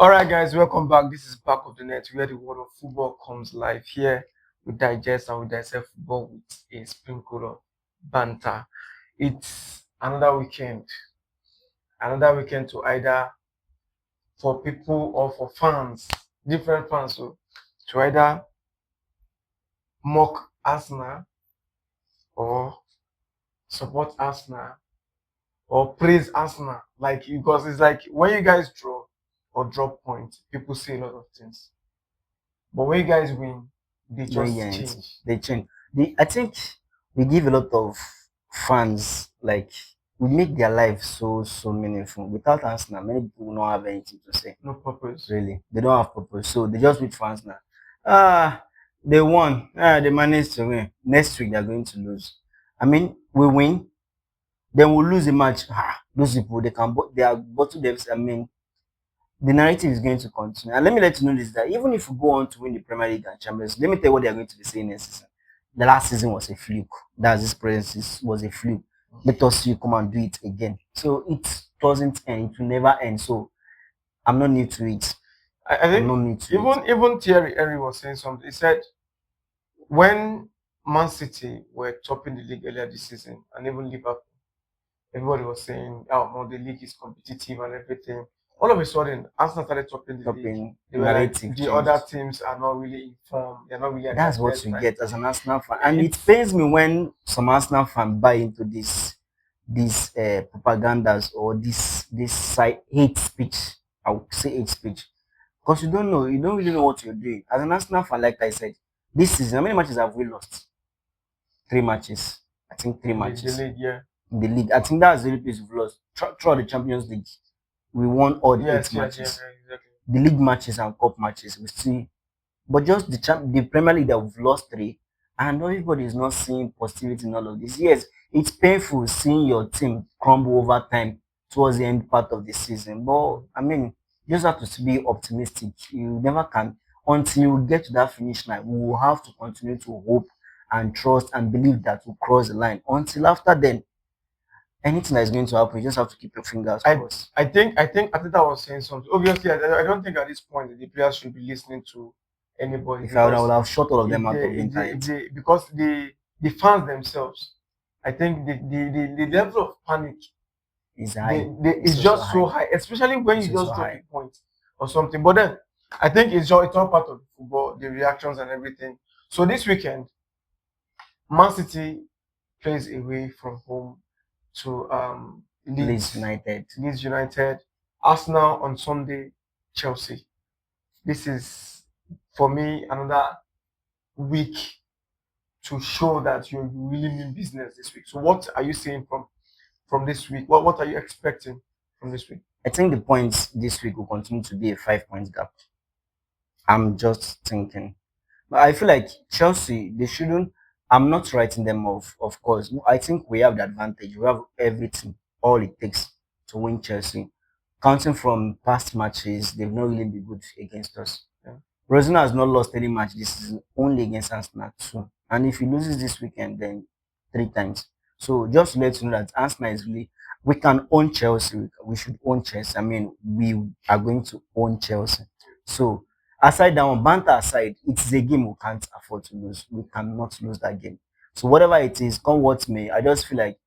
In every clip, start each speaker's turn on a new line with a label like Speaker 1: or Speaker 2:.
Speaker 1: All right, guys, welcome back. This is Back of the Net, where the world of football comes live. Here, we digest and we dissect football with a sprinkle of banter. It's another weekend to either for people or for fans, different fans, so to either mock Arsenal or support Arsenal or praise Arsenal. Like, because it's like when you guys draw or drop points, people say a lot of things. But when you guys win, they just
Speaker 2: Brilliant.
Speaker 1: change.
Speaker 2: They change. I think we give a lot of fans like we make their life so meaningful. Without us now, many people will not have anything to say.
Speaker 1: No purpose.
Speaker 2: Really, they don't have purpose, so they just with fans now. Ah, they won. They managed to win. Next week they're going to lose. I mean, we win, then we lose the match. Those people they are bottle themselves. I mean, the narrative is going to continue. And let me let you know this that even if we go on to win the Premier League and Champions, let me tell you what they are going to be saying next season. The last season was a fluke. That's this presence was a fluke. Let us see you come and do it again. So it doesn't end. It will never end. So I'm not new to it.
Speaker 1: I
Speaker 2: I'm
Speaker 1: think
Speaker 2: not new to it.
Speaker 1: even Thierry Henry was saying something. He said when Man City were topping the league earlier this season, and even Liverpool, everybody was saying, "Oh, no, the league is competitive and everything." All of a sudden, Arsenal started topping the league.
Speaker 2: Topping
Speaker 1: They were like,
Speaker 2: narrative
Speaker 1: the
Speaker 2: changed.
Speaker 1: other teams are not really informed. They're not really at
Speaker 2: That's
Speaker 1: their
Speaker 2: what
Speaker 1: best.
Speaker 2: you
Speaker 1: Like,
Speaker 2: get as an Arsenal fan, and it
Speaker 1: it's
Speaker 2: pains me when some Arsenal fan buy into this propagandas or this side hate speech. I would say hate speech because you don't really know what you're doing as an Arsenal fan. Like I said, this season, how many matches have we lost? 3 matches. I think three
Speaker 1: in the
Speaker 2: matches
Speaker 1: league, yeah.
Speaker 2: in the league. I think that's the only place we've lost throughout the Champions League. We won all the eight
Speaker 1: Yes,
Speaker 2: matches.
Speaker 1: exactly.
Speaker 2: The league matches and cup matches, we still but just the Premier League that we've lost three, and everybody is not seeing positivity in all of this. Yes, it's painful seeing your team crumble over time towards the end part of the season. But I mean, you just have to be optimistic. You never can until you get to that finish line. We will have to continue to hope and trust and believe that we'll cross the line. Until after then, anything that is going to happen, you just have to keep your fingers
Speaker 1: I
Speaker 2: crossed.
Speaker 1: I think Ateta was saying something. Obviously, I don't think at this point the players should be listening to anybody
Speaker 2: If I would
Speaker 1: because
Speaker 2: have shot all of them
Speaker 1: if
Speaker 2: out
Speaker 1: they
Speaker 2: of the
Speaker 1: if they, if
Speaker 2: internet,
Speaker 1: they because the fans themselves, I think the level of panic
Speaker 2: it's high. It's
Speaker 1: it's
Speaker 2: also
Speaker 1: just so
Speaker 2: high.
Speaker 1: high, especially when
Speaker 2: It's
Speaker 1: you
Speaker 2: also
Speaker 1: just drop a
Speaker 2: high.
Speaker 1: point or something. But then I think it's all part of football, the reactions and everything. So this weekend, Man City plays away from home to
Speaker 2: Leeds
Speaker 1: Leeds.
Speaker 2: United.
Speaker 1: Leeds United, Arsenal on Sunday, Chelsea. This is for me another week to show that you really mean business this week. So what are you saying from this week? What are you expecting from this week?
Speaker 2: I think the points this week will continue to be a 5 points gap. I'm just thinking. But I feel like Chelsea, they shouldn't. I'm not writing them off, of course. I think we have the advantage. We have everything, all it takes to win Chelsea. Counting from past matches, they've not really been good against us.
Speaker 1: Yeah.
Speaker 2: Rosina has not lost any match this season, only against Arsenal too. And if he loses this weekend, then 3 times. So just to let you know that Arsenal is really we can own Chelsea. We should own Chelsea. I mean, we are going to own Chelsea. So aside that one, banter aside, it's a game we can't afford to lose. We cannot lose that game. So whatever it is, come what may, I just feel like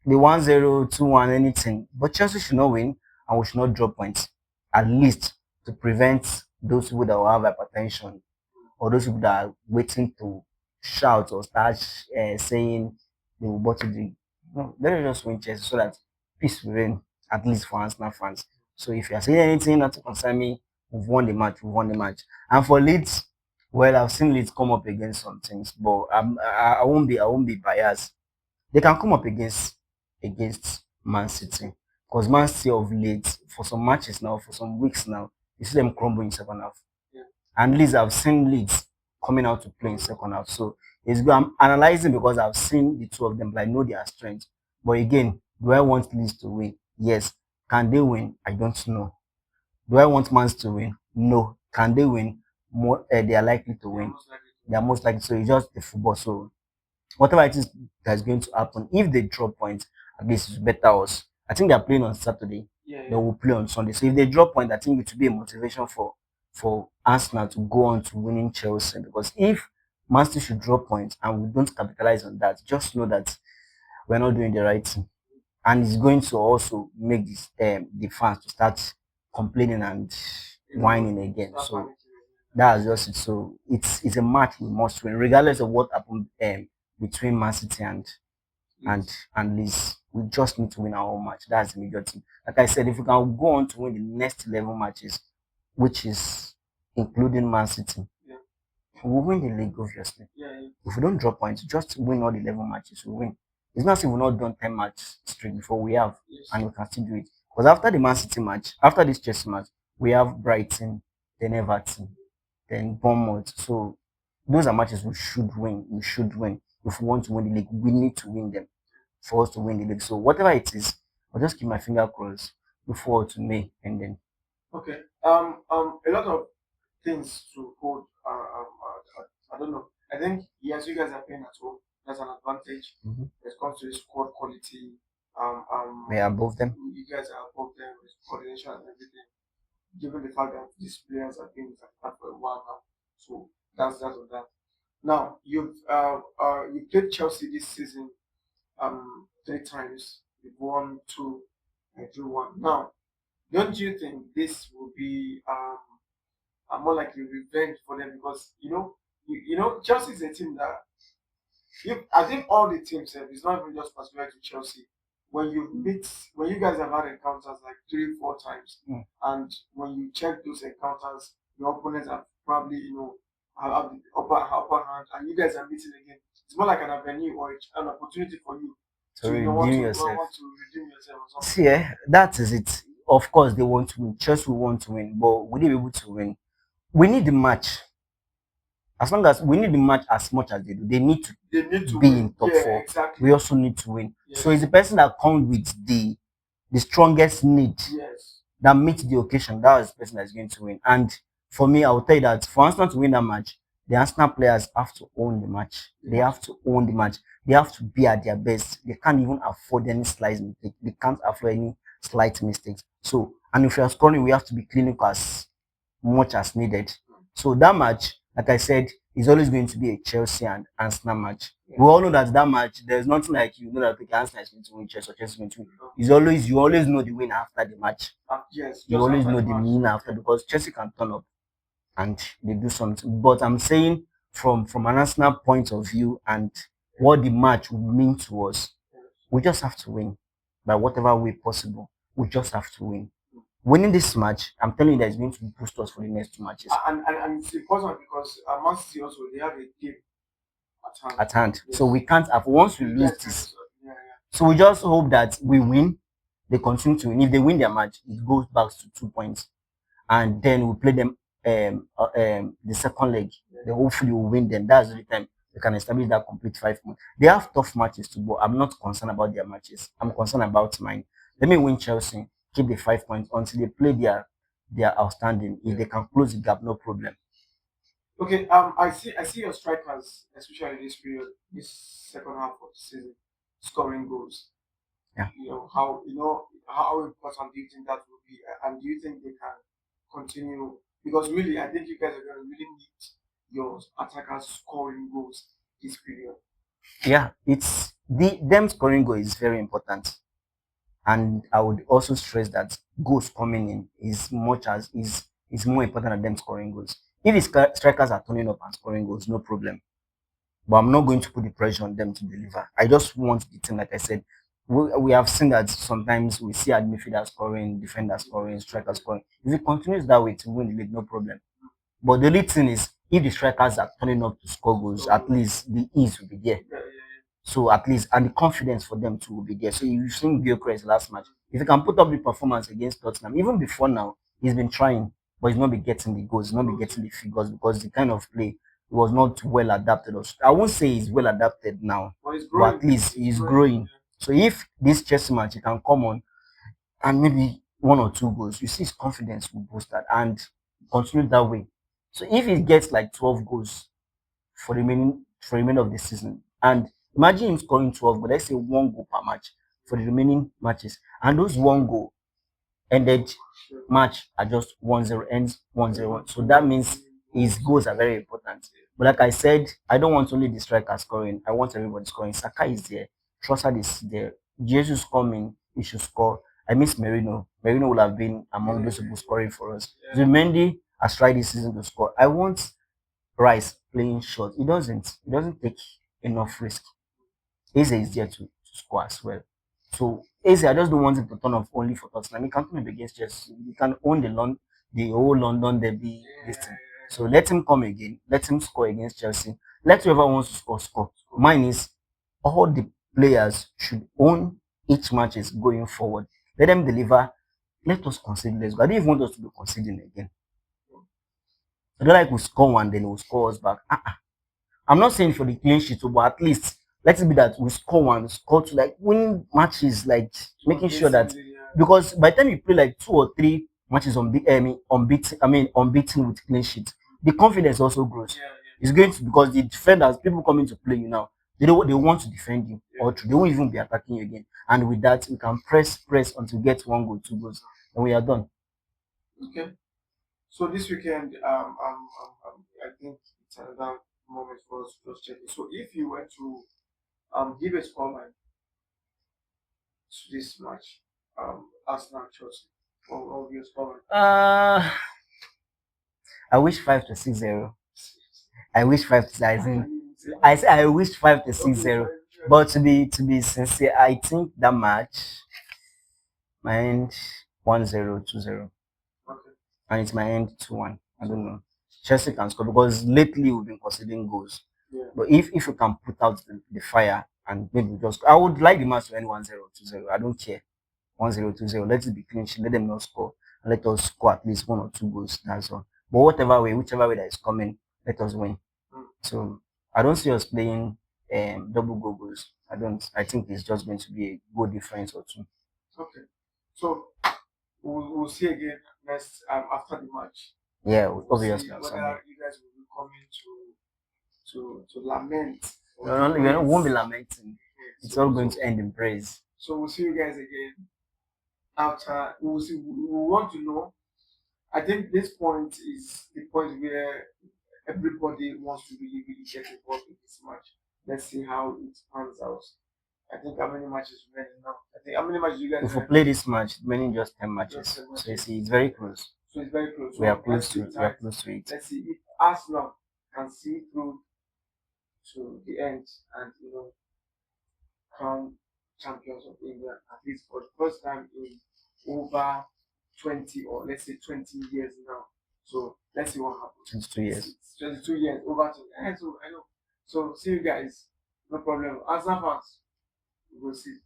Speaker 2: the 1-0, 2-1, anything. But Chelsea should not win and we should not drop points. At least to prevent those people that will have hypertension or those people that are waiting to shout or start saying they will bottle the. No, let us just win Chelsea so that peace will reign, at least for Arsenal fans. So if you are saying anything not to concern me, we've won the match, we've won the match. And for Leeds, well, I've seen Leeds come up against some things, but I won't be biased. They can come up against Man City because Man City of late for some matches now, for some weeks now, you see them crumble in second half.
Speaker 1: Yeah.
Speaker 2: And Leeds, I've seen Leeds coming out to play in second half. So it's good. I'm analyzing because I've seen the two of them, but I know their strength. But again, do I want Leeds to win? Yes. Can they win? I don't know. Do I want Man City to win? No. Can they win? More, they are likely to win. They are most likely. So it's just the football. So whatever it is that's going to happen, if they drop points, at least it's better us. I think they're playing on Saturday.
Speaker 1: Yeah,
Speaker 2: They
Speaker 1: yeah.
Speaker 2: will play on Sunday. So if they drop point, I think it will be a motivation for Arsenal to go on to winning Chelsea. Because if Man City should drop points and we don't capitalize on that, just know that we're not doing the right thing, and it's going to also make the fans to start complaining and
Speaker 1: You know,
Speaker 2: whining again.
Speaker 1: start
Speaker 2: So
Speaker 1: panicking.
Speaker 2: that's just it. So it's a match we must win, regardless of what happened between Man City and
Speaker 1: Yes.
Speaker 2: and Leeds. We just need to win our own match. That's the major thing. Like I said, if we can go on to win the next 11 matches, which is including Man City,
Speaker 1: Yeah.
Speaker 2: we'll win the league, obviously.
Speaker 1: Yeah, yeah.
Speaker 2: If we don't drop points, just win all the 11 matches, we win. It's not as if we've not done 10 matches straight before, we have,
Speaker 1: Yes.
Speaker 2: and we can still do it. Because after the Man City match, after this Chelsea match, we have Brighton, then Everton, then Bournemouth. So those are matches we should win. We should win. If we want to win the league, we need to win them for us to win the league. So whatever it is, I'll just keep my finger crossed, look forward to May, and then
Speaker 1: Okay. A lot of things to hold. I don't know. I think yes, you guys are playing at home. That's an advantage
Speaker 2: Mhm.
Speaker 1: when it comes to the squad quality.
Speaker 2: we are above them.
Speaker 1: You guys are above them with coordination and everything. Given the fact that these players have been at for a while now, so that's on that. Now you played Chelsea this season 3 times. You've won two and drew one. Now, don't you think this will be more like a revenge for them because Chelsea is a team that I think all the teams it's not even just particular to Chelsea. When you guys have had encounters like 3 4 times,
Speaker 2: Mm.
Speaker 1: and when you check those encounters, your opponents have probably have the upper hand, and you guys are meeting again. It's more like an avenue or an opportunity for you
Speaker 2: To
Speaker 1: to want
Speaker 2: redeem
Speaker 1: to
Speaker 2: yourself.
Speaker 1: redeem yourself or something.
Speaker 2: See, that is it. Of course, they want to win. Chelsea want to win, but will they be able to win? We need the match. As long as we need the match as much as they do, they need to
Speaker 1: They need to
Speaker 2: be
Speaker 1: win.
Speaker 2: in top
Speaker 1: Yeah,
Speaker 2: four.
Speaker 1: exactly.
Speaker 2: We also need to win. So it's
Speaker 1: Yes.
Speaker 2: the person that comes with the strongest need
Speaker 1: Yes.
Speaker 2: that meets the occasion. That is the person that's going to win. And for me, I will tell you that for Arsenal to win that match, the Arsenal players have to own the match. They have to own the match. They have to be at their best. They can't even afford any slight mistake. They can't afford any slight mistakes. So, and if you are scoring, we have to be clinical as much as needed. So that match, like I said, is always going to be a Chelsea and Arsenal match. We all know that match, there's nothing like you know that okay, Arsenal is going to win Chelsea or Chelsea is going to win. It's always you always know the winner after the match.
Speaker 1: Yes.
Speaker 2: You
Speaker 1: Just
Speaker 2: always
Speaker 1: after
Speaker 2: know
Speaker 1: the
Speaker 2: the
Speaker 1: match.
Speaker 2: winner after because Chelsea can turn up and they do something. But I'm saying from an Arsenal point of view and what the match would mean to us, we just have to win by whatever way possible. We just have to win. Winning this match, I'm telling you that it's going to boost us for the next two matches
Speaker 1: And it's important because Man City also they have a game at hand.
Speaker 2: at hand.
Speaker 1: Yes.
Speaker 2: So we can't have once we
Speaker 1: You
Speaker 2: lose
Speaker 1: guys can
Speaker 2: this.
Speaker 1: also, yeah, yeah.
Speaker 2: So we just hope that we win. They continue to win. If they win their match, it goes back to 2 points, and then we play them the second leg. Then hopefully we'll win them. That's the time they can establish that complete 5 points. They have tough matches to go. I'm not concerned about their matches. I'm concerned about mine. Let me win Chelsea, keep the 5 points until they play their outstanding. If they can close the gap, no problem.
Speaker 1: Okay. I see your strikers, especially this period, this second half of the season, scoring goals.
Speaker 2: Yeah.
Speaker 1: How important do you think that will be, and do you think they can continue? Because really, I think you guys are going to really need your attackers scoring goals this period.
Speaker 2: Yeah, it's them scoring goal is very important. And I would also stress that goals coming in is much as is more important than them scoring goals. If the strikers are turning up and scoring goals, no problem. But I'm not going to put the pressure on them to deliver. I just want the team, like I said, we have seen that sometimes we see at midfielder scoring, defender scoring, striker scoring. If it continues that way to win the league, no problem. But the only thing is, if the strikers are turning up to score goals, at least the ease will be there.
Speaker 1: Yeah, yeah,
Speaker 2: So at least and the confidence for them to be there. So you've seen Gyökeres last match. If he can put up the performance against Tottenham, even before now, he's been trying, but he's not been getting the goals, he's not been getting the figures because the kind of play was not well adapted. I won't say he's well adapted now,
Speaker 1: but it's
Speaker 2: but at
Speaker 1: growing.
Speaker 2: least he's growing. So if this Chelsea match he can come on and maybe one or two goals, you see his confidence will boost that and continue that way. So if he gets like 12 goals for the remainder of the season. And imagine him scoring 12, but let's say 1 goal per match for the remaining matches. And those 1 goal, ended match at just 1-0, ends 1-0. So that means his goals are very important. But like I said, I don't want only the striker scoring. I want everybody scoring. Saka is there. Trossard is there. Jesus coming, he should score. I miss Merino. Merino will have been among those people scoring for us. Zumendi has tried this season to score. I want Rice playing short. He doesn't. He doesn't take enough risk. Eze is there to score as well. So Eze, I just don't want him to turn off only for Tottenham. He can turn up against Chelsea. He can own the whole London derby. This thing. So let him come again. Let him score against Chelsea. Let whoever wants to score score. Mine is all the players should own each matches going forward. Let them deliver. Let us concede. Let's go. I don't even want us to be conceding again. I don't like we score one, then we'll score us back. I'm not saying for the clean sheet, but at least let it be that we score one, score two, like winning matches, like making sure that because by the time you play like 2 or 3 matches unbeaten with clean sheet, the confidence also grows. It's going to because the defenders, people coming to play you now, they want to defend you or they won't even be attacking you again. And with that, we can press until we get 1 goal, 2 goals, and we are done.
Speaker 1: Okay. So this weekend, I think it's another moment for us to just check it. So if you were to give a scoreline to this match, Arsenal Chelsea, what would your scoreline?
Speaker 2: I wish 5 to 6-0. I wish 5 to 6. I say I wish 5 to 6-0. But to be sincere, I think that match might end 1-0, 2-0.
Speaker 1: Okay.
Speaker 2: And it might end 2-1. I don't know. Chelsea can score because lately we've been conceding goals.
Speaker 1: Yeah.
Speaker 2: But if we can put out the fire and maybe just I would like the match to end 1-0, 2-0. I don't care. 1-0, 2-0. Let it be clean sheet. Let them not score. And let us score at least 1 or 2 goals. That's all. But whichever way that is coming, let us win. So I don't see us playing double goals. I don't. I think it's just going to be a goal difference or 2.
Speaker 1: Okay. So we'll see again next after the match.
Speaker 2: Yeah,
Speaker 1: We'll
Speaker 2: obviously.
Speaker 1: see
Speaker 2: on
Speaker 1: whether
Speaker 2: Sunday.
Speaker 1: you guys will be coming to lament.
Speaker 2: No, we won't be lamenting. It's
Speaker 1: So-
Speaker 2: all going to end in praise.
Speaker 1: So we'll see you guys again after. We'll see. We want to know. I think this point is the point where everybody wants to really, really get involved in this match. Let's see how it pans out. I think how many matches remaining now? I think how many matches you guys
Speaker 2: If we
Speaker 1: have?
Speaker 2: play this match, many just 10 matches.
Speaker 1: Just 10
Speaker 2: So you
Speaker 1: matches.
Speaker 2: see, it's very close.
Speaker 1: So it's very close.
Speaker 2: We
Speaker 1: So
Speaker 2: are close
Speaker 1: let's
Speaker 2: to
Speaker 1: sit
Speaker 2: it. We are
Speaker 1: tight.
Speaker 2: close to it.
Speaker 1: Let's see if Arsenal can see through to the end and crown champions of England at least for the first time in over 20 or let's say 20 years now. So let's see what happens.
Speaker 2: 22 years.
Speaker 1: It's 22 years over to I know. So see you guys. No problem. Arsenal fans, we'll see.